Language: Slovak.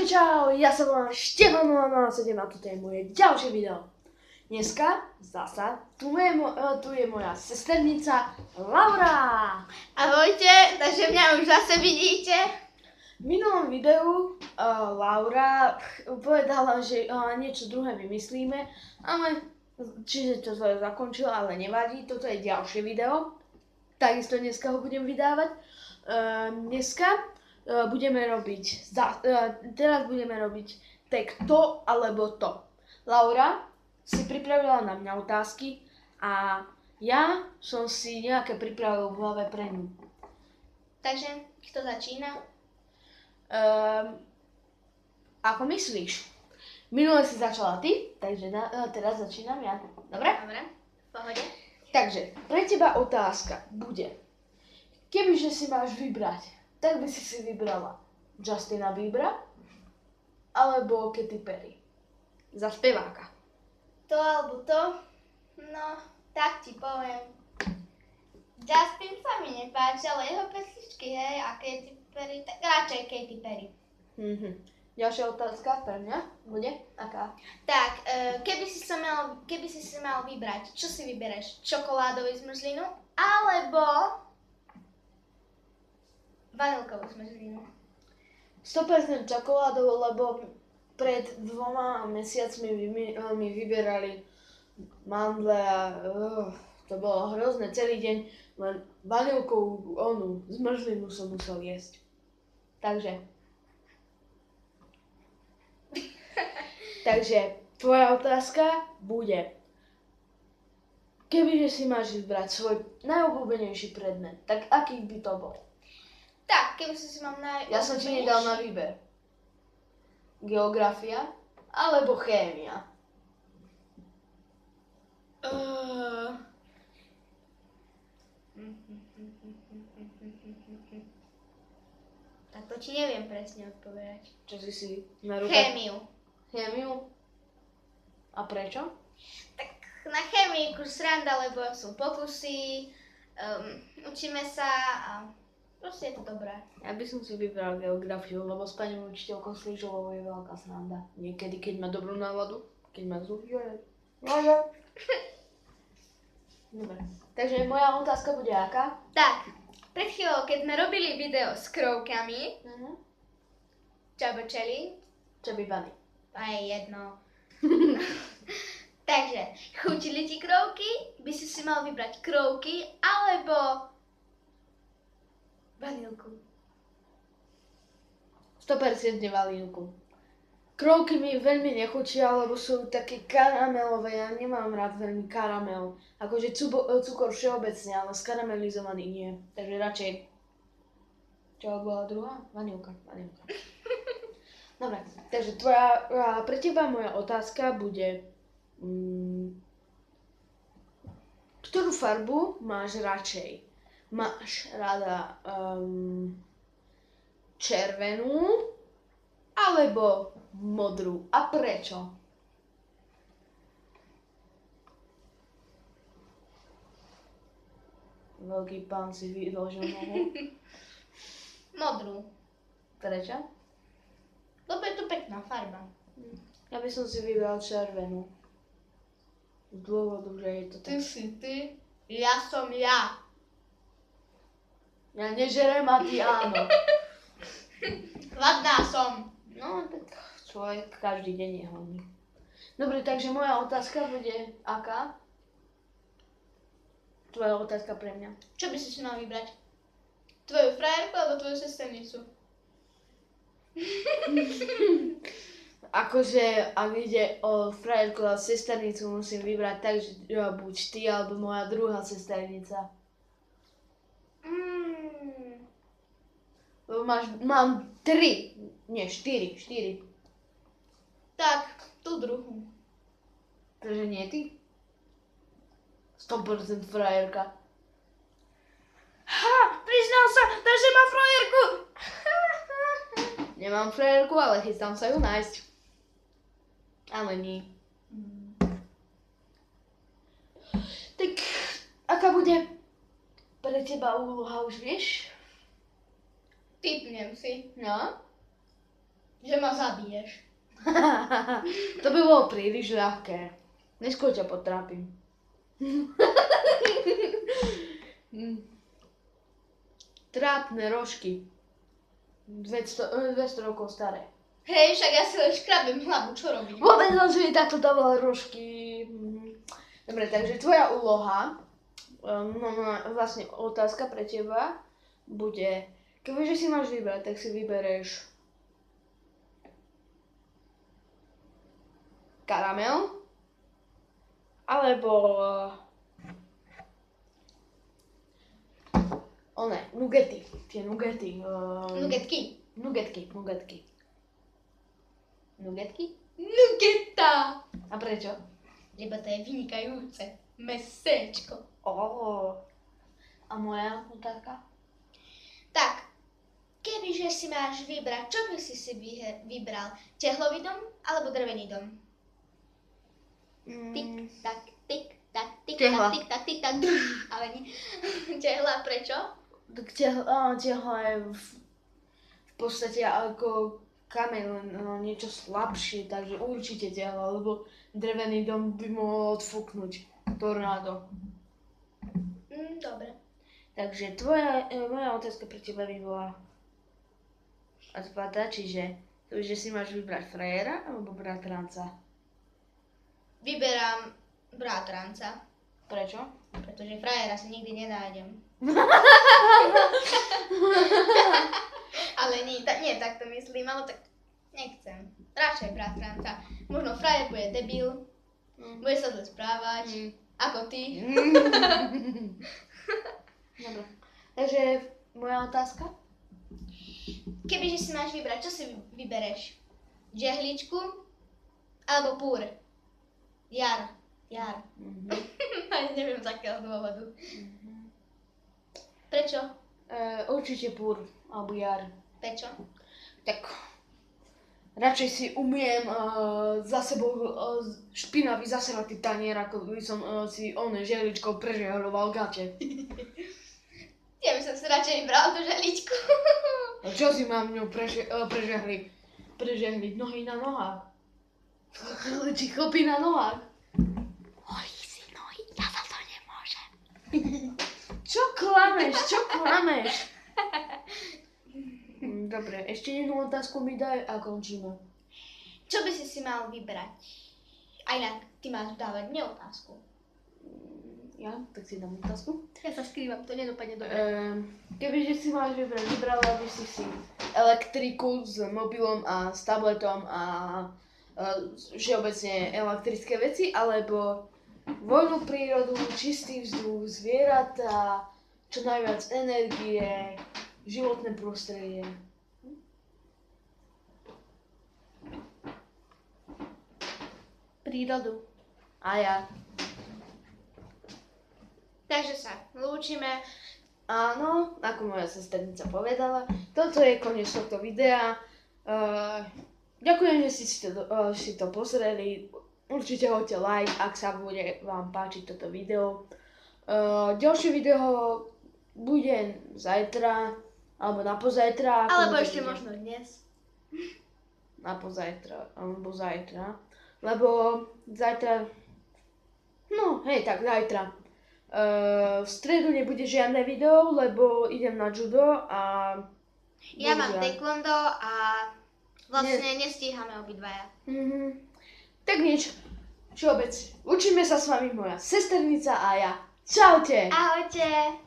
Čau, ja sa volám Štefan 007 a toto je moje ďalšie video. Dneska zasa tu je moja sesternica Laura. Ahojte, takže mňa už zase vidíte. V minulom videu Laura povedala, že niečo druhé vymyslíme, ale čiže to zakončila, ale nevadí, toto je ďalšie video. Takisto dneska ho budem vydávať. Budeme robiť, teraz budeme robiť tak to alebo to. Laura si pripravila na mňa otázky a ja som si nejaké pripravil v hlave pre ňu. Takže, kto začína? Ako myslíš? Minule si začala ty, takže teraz začínam ja. Dobre? Dobre, v pohode. Takže, pre teba otázka bude, kebyže si máš vybrať, tak by si vybrala Justina Biebera alebo Katy Perry za speváka. To alebo to? No, tak ti poviem. Justin sa mi nepáči, ale jeho pesničky, hej, a Katy Perry, tak radšej Katy Perry. Ďalšia otázka pre mňa bude aká? Tak, keby si si mal vybrať, čo si vybereš? Čokoládovú zmrzlinu alebo vanilkovú zmrzlinu? 100% čokoládovú, lebo pred 2 mesiacmi mi vyberali mandle a to bolo hrozné. Celý deň len vanilkovú zmrzlinu som musel jesť. Takže tvoja otázka bude, kebyže si máš vybrať svoj najobľúbenejší predmet, tak aký by to bol? Tak, keby si mám Ja som ti nedal na výber. Geografia alebo chémia? Tak to ti neviem presne odpovedať. Čo si na rukách? Chémiu. Chémiu? A prečo? Tak na chémiu sranda, lebo sú pokusy, učíme sa a proste je to dobré. Ja by som si vybral geografiu, lebo s pani učiteľkou Sližovou je veľká sranda. Niekedy, keď má dobrú náladu, keď má zlú, Dobre, takže moja otázka bude aká? Tak, pred chvíľou, keď sme robili video s krovkami, čabočeli, Čabibany. a je jedno. Takže, chutili ti krovky? By si mal vybrať krovky alebo vanilku? 100% vanilku. Krovky mi veľmi nechutia, lebo sú také karamelové, ja nemám rád veľmi karamel. Akože cukor všeobecne, ale skaramelizovaný nie. Takže radšej... Čo bola druhá? Vanilka. Dobre, takže pre teba moja otázka bude... ktorú farbu máš radšej? Máš rada červenú alebo modrú? A prečo? Veľký pán si vyložil nohu. Modrú. Prečo? Lebo je to pekná farba. Ja by som si vybral červenú. Z dôvodu, že je to tak... Ty si ty, ja som ja. Ja nežerem a ty áno. Hladná som. No, tak človek každý deň je hladný. Dobre, takže moja otázka bude aká? Tvoja otázka pre mňa. Čo by si mal vybrať? Tvoju frajerku alebo tvoju sesternicu? Akože, ak ide o frajerku a sesternicu, musím vybrať tak, že buď ty alebo moja druhá sesternica. Lebo mám 3, nie 4. Tak, tú druhú. Takže nie ty? 100% frajerka. Ha! Priznal sa, takže má frajerku! Nemám frajerku, ale chystám sa ju nájsť. Ale nie. Tak, aká bude pre teba úloha, už vieš? Tipnem si. No? Že ma zabiješ. To by bolo príliš ľahké. Neskôr ťa potrápim. Trápne rožky. 200 rokov staré. Hej, však ja si len škrabem hlavu, čo robím? Vôbec som si takto dávala rožky. Dobre, takže tvoja úloha, vlastne otázka pre teba bude, kebyže si máš vybrať, tak si vybereš karamel, alebo nugety, tie nugety. Nugetky. Nugetky. Nugetky? Nugeta! A prečo? Lebo to je vynikajúce mesečko. A moja otázka? Tak, kebyže si máš vybrať, čo by si vybral? Tehlový dom alebo drevený dom? Tik, tak, tik, tak, tik, Tehla. tak, tik, tak, tik, tak, ale nie. Tehla, prečo? Tak tehla je v podstate ako kameň, len niečo slabšie, takže určite tehla, lebo drevený dom by mohol odfúknuť tornádo. Dobre. Takže moja otázka pre teba by bola čiže si máš vybrať frajera alebo bratranca? Vyberám bratranca, Prečo? pretože frajera si nikdy nenájdem. Ale nie, tak to myslím, ale tak nechcem. Radšej bratranca. Možno frajer bude debil, bude sa zle správať, ako ty. Dobre. Takže moja otázka? Kebyže si máš vybrať, čo si vybereš? Žehličku alebo púr? Jar. Ani neviem z akého dôvodu. Prečo? Určite púr alebo jar. Prečo? Tak radšej si umiem za sebou špinavý zasratý tanier, ako by som si žehličkou prežehľoval gate. Ja by som si radšej vybral tú žehličku. A čo si mám ňou prežehliť nohy na nohách? Či chlpy na nohách? Hojí si nohy, ja za to nemôžem. Čo klameš? Dobre, ešte jednu otázku mi daj a končíme. Čo by si mal vybrať? A inak, ty máš dávať mne otázku. Ja? Tak si dám otázku. Ja sa skrývam, to nedopadne dobre. Kebyže si máš vybrať, vybrala by si elektriku s mobilom a s tabletom a všeobecne elektrické veci, alebo voľnú prírodu, čistý vzduch, zvieratá, čo najviac energie, životné prostredie. Prírodu. A ja. Takže sa lúčime. Áno, ako moja sesternica povedala, toto je koniec tohto videa. Ďakujem, že si to pozreli. Určite hoďte like, ak sa bude vám páčiť toto video. Ďalšie video bude zajtra, alebo na pozajtra. Alebo ešte možno dnes. Na pozajtra, alebo zajtra. Lebo zajtra, zajtra. V stredu nebude žiadne video, lebo idem na judo a... Ja mám taekwondo a vlastne nestíhame obidvaja. Tak nič. Všeobec. Učíme sa s vami moja sesternica a ja. Čaute! Ahojte!